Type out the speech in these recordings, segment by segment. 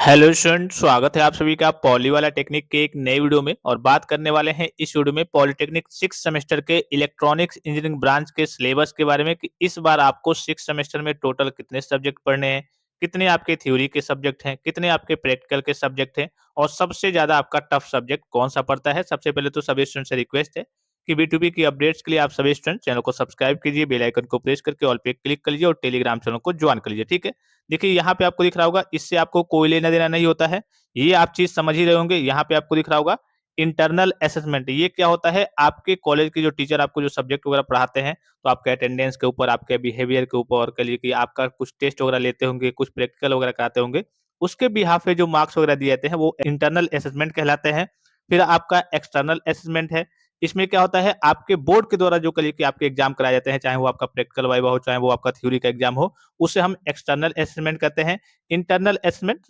Hello student, स्वागत है आप सभी का पॉली वाला टेक्निक के एक नए वीडियो में। और बात करने वाले हैं इस वीडियो में पॉलिटेक्निक 6 सेमेस्टर के इलेक्ट्रॉनिक्स इंजीनियरिंग ब्रांच के सिलेबस के बारे में कि इस बार आपको 6 सेमेस्टर में टोटल कितने सब्जेक्ट पढ़ने हैं, कितने आपके थ्योरी के सब्जेक्ट हैं, कितने आपके प्रैक्टिकल के सब्जेक्ट हैं और सबसे ज्यादा आपका टफ सब्जेक्ट कौन सा पड़ता है। सबसे पहले तो सभी स्टूडेंट से रिक्वेस्ट है कि B2B की अपडेट्स के लिए आप सभी स्टूडेंट चैनल को सब्सक्राइब कीजिए, बेल आइकन को प्रेस करके ऑल पे क्लिक कर लीजिए और टेलीग्राम चैनल को ज्वाइन कर लीजिए। ठीक है, देखिए यहाँ पे आपको दिख रहा होगा, इससे आपको कोई लेना देना नहीं होता है, ये आप चीज समझ ही रहे होंगे। यहाँ पे आपको दिख रहा होगा इंटरनल असेसमेंट। ये क्या होता है, आपके कॉलेज के जो टीचर आपको जो सब्जेक्ट वगैरह पढ़ाते हैं, तो आपके अटेंडेंस के ऊपर, आपके बिहेवियर के ऊपर, और कह लीजिए कि आपका कुछ टेस्ट वगैरह लेते होंगे, कुछ प्रैक्टिकल वगैरह कराते होंगे, उसके बिहाफ पे जो मार्क्स वगैरह दिए जाते हैं वो इंटरनल असेसमेंट कहलाते हैं। फिर आपका एक्सटर्नल असेसमेंट है। इसमें क्या होता है, आपके बोर्ड के द्वारा जो कह लीजिए कि आपके एग्जाम कराए जाते हैं, चाहे वो आपका प्रैक्टिकल वाइवा हो, चाहे वो आपका थ्योरी का एग्जाम हो, उसे हम एक्सटर्नल असेसमेंट कहते हैं। इंटरनल असेसमेंट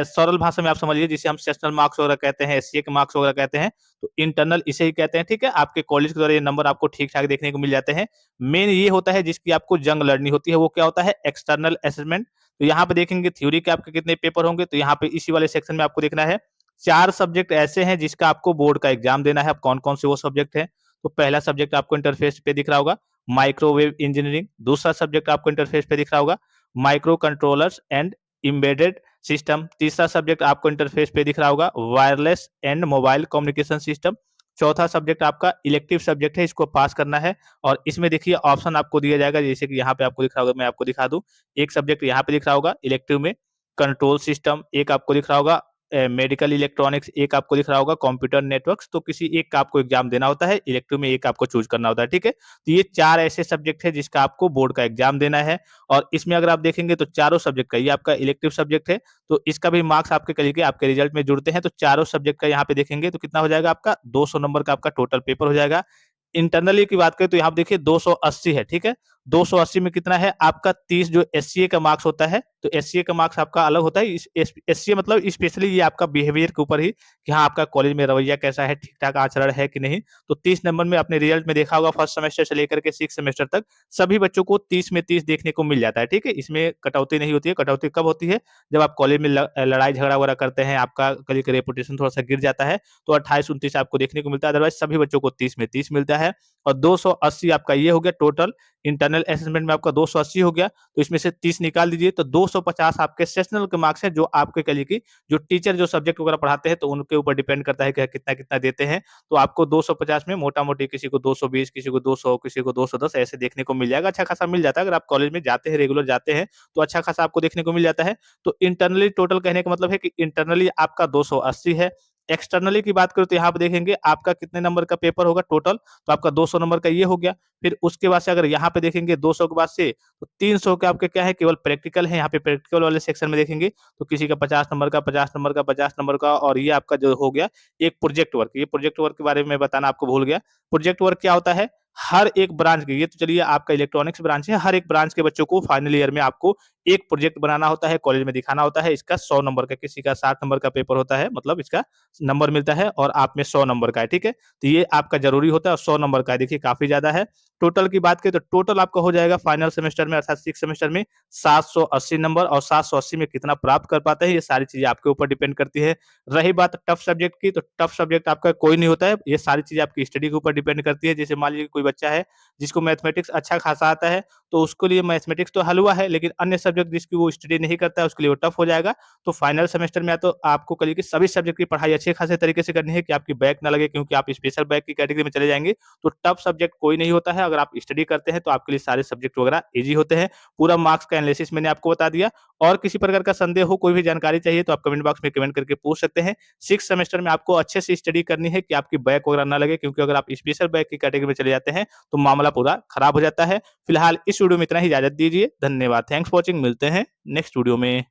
सरल भाषा में आप समझिए, जिसे हम सेशनल मार्क्स वगैरह कहते हैं, एससीए के मार्क्स वगैरह कहते हैं, तो इंटरनल इसे ही कहते हैं। ठीक है, आपके कॉलेज के द्वारा ये नंबर आपको ठीक ठाक देखने को मिल जाते हैं। मेन ये होता है जिसकी आपको जंग लड़नी होती है, वो क्या होता है, एक्सटर्नल असेसमेंट। तो यहाँ पे देखेंगे थ्योरी के आपके कितने पेपर होंगे, तो यहाँ पे इसी वाले सेक्शन में आपको देखना है 4 सब्जेक्ट ऐसे हैं जिसका आपको बोर्ड का एग्जाम देना है। अब कौन कौन से वो सब्जेक्ट है, तो पहला सब्जेक्ट आपको इंटरफेस पे दिख रहा होगा माइक्रोवेव इंजीनियरिंग। दूसरा सब्जेक्ट आपको इंटरफेस पे दिख रहा होगा micro controllers and embedded system. तीसरा सब्जेक्ट आपको इंटरफेस पे दिख रहा होगा wireless and mobile communication system. चौथा सब्जेक्ट आपका इलेक्टिव सब्जेक्ट है, इसको पास करना है। और इसमें देखिए ऑप्शन आपको दिया जाएगा, जैसे कि यहाँ पे आपको दिख रहा होगा, मैं आपको दिखा दूं। एक सब्जेक्ट यहाँ पे दिख रहा होगा इलेक्टिव में कंट्रोल सिस्टम, एक आपको दिख रहा होगा मेडिकल इलेक्ट्रॉनिक्स, एक आपको दिख रहा होगा कंप्यूटर नेटवर्क्स। तो किसी एक का आपको एग्जाम देना होता है, इलेक्टिव में एक आपको चूज करना होता है। ठीक है, तो ये 4 ऐसे सब्जेक्ट है जिसका आपको बोर्ड का एग्जाम देना है। और इसमें अगर आप देखेंगे तो चारों सब्जेक्ट का, ये आपका इलेक्टिव सब्जेक्ट है, तो इसका भी मार्क्स आपके करिए आपके रिजल्ट में जुड़ते हैं। तो चारों सब्जेक्ट का यहाँ पे देखेंगे तो कितना हो जाएगा, आपका 200 नंबर का आपका टोटल पेपर हो जाएगा। इंटरनली की बात करें तो यहाँ पे देखिए 280 है। ठीक है, 280 में कितना है आपका 30 जो एससीए का मार्क्स होता है, तो एससीए का मार्क्स आपका अलग होता है। एससीए मतलब स्पेशली ये आपका बिहेवियर के ऊपर ही, कि हाँ आपका कॉलेज में रवैया कैसा है, ठीक ठाक आचरण है कि नहीं। तो 30 नंबर में अपने रिजल्ट में देखा होगा, फर्स्ट सेमेस्टर से लेकर के 6 सेमेस्टर तक सभी बच्चों को 30 में 30 देखने को मिल जाता है। ठीक है, इसमें कटौती नहीं होती है। कटौती कब होती है, जब आप कॉलेज में लड़ाई झगड़ा वगैरह करते हैं, आपका कल का रेपुटेशन थोड़ा सा गिर जाता है, तो 28-29 आपको देखने को मिलता है। अदरवाइज सभी बच्चों को 30 में 30 मिलता है। और 280 आपका ये हो गया टोटल। इंटरनल असेसमेंट में आपका 280 हो गया, तो इसमें से 30 निकाल दीजिए, तो 250 आपके सेशनल के मार्क्स है, जो आपके कह लीजिए कि जो टीचर जो सब्जेक्ट वगैरह पढ़ाते हैं, तो उनके ऊपर डिपेंड करता है कि कितना कितना देते हैं। तो आपको 250 में मोटा मोटी किसी को 220, किसी को 200, किसी को 210 ऐसे देखने को मिल जाएगा। अच्छा खासा मिल जाता है, अगर आप कॉलेज में जाते हैं, रेगुलर जाते हैं, तो अच्छा खासा आपको देखने को मिल जाता है। तो इंटरनली टोटल कहने का मतलब है कि इंटरनली आपका 280 है। एक्सटर्नली की बात करें तो यहाँ पे देखेंगे आपका कितने नंबर का पेपर होगा टोटल, तो आपका 200 नंबर का ये हो गया। फिर उसके बाद से अगर यहाँ पे देखेंगे 200 के बाद से, तो 300 के आपके क्या है, केवल प्रैक्टिकल है। यहाँ पे प्रैक्टिकल वाले सेक्शन में देखेंगे तो किसी का 50 नंबर का, 50 नंबर का, 50 नंबर का, और ये आपका जो हो गया एक प्रोजेक्ट वर्क। ये प्रोजेक्ट वर्क के बारे में बताना आपको भूल गया। प्रोजेक्ट वर्क क्या होता है, हर एक ब्रांच के, ये तो चलिए आपका इलेक्ट्रॉनिक्स ब्रांच है, हर एक ब्रांच के बच्चों को फाइनल ईयर में आपको एक प्रोजेक्ट बनाना होता है, कॉलेज में दिखाना होता है। इसका 100 नंबर का, किसी का 60 नंबर का पेपर होता है, मतलब इसका नंबर मिलता है, और आप में 100 नंबर का है। ठीक है, तो ये आपका जरूरी होता है, और 100 नंबर का है, देखिए काफी ज्यादा है। टोटल की बात करें तो टोटल आपका हो जाएगा फाइनल सेमेस्टर में, अर्थात 6 सेमेस्टर में 780 नंबर। और 780 में कितना प्राप्त कर पाते हैं, ये सारी चीजें आपके ऊपर डिपेंड करती है। रही बात टफ सब्जेक्ट की, तो टफ सब्जेक्ट आपका कोई नहीं होता है, ये सारी चीजें आपकी स्टडी के ऊपर डिपेंड करती है। जैसे मान लीजिए कोई बच्चा है जिसको मैथमेटिक्स अच्छा खासा आता है, तो उसके लिए मैथमेटिक्स तो हलवा है, लेकिन अन्य सब्जेक्ट जिसकी वो स्टडी नहीं करता है, उसके लिए वो टफ हो जाएगा। तो फाइनल सेमेस्टर में या तो आपको करिए कि सभी सब्जेक्ट की पढ़ाई अच्छे खासे तरीके से करनी है, कि आपकी बैक ना लगे, क्योंकि आप स्पेशल बैक की कैटेगरी में चले जाएंगे। तो टफ सब्जेक्ट कोई नहीं होता है, अगर आप स्टडी करते हैं तो आपके लिए सारे सब्जेक्ट वगैरह इजी होते हैं। पूरा मार्क्स का एनालिसिस मैंने आपको बता दिया। और किसी प्रकार का संदेह हो, कोई भी जानकारी चाहिए, तो आप कमेंट बॉक्स में कमेंट करके पूछ सकते हैं। 6 सेमेस्टर में आपको अच्छे से स्टडी करनी है, कि आपकी बैक वगैरह ना लगे, क्योंकि अगर आप स्पेशल बैक की कैटेगरी में चले जाते हैं तो मामला पूरा खराब हो जाता है। फिलहाल इस वीडियो में इतना ही, इजाजत दीजिए, धन्यवाद, थैंक्स फॉर वॉचिंग, मिलते हैं नेक्स्ट वीडियो में।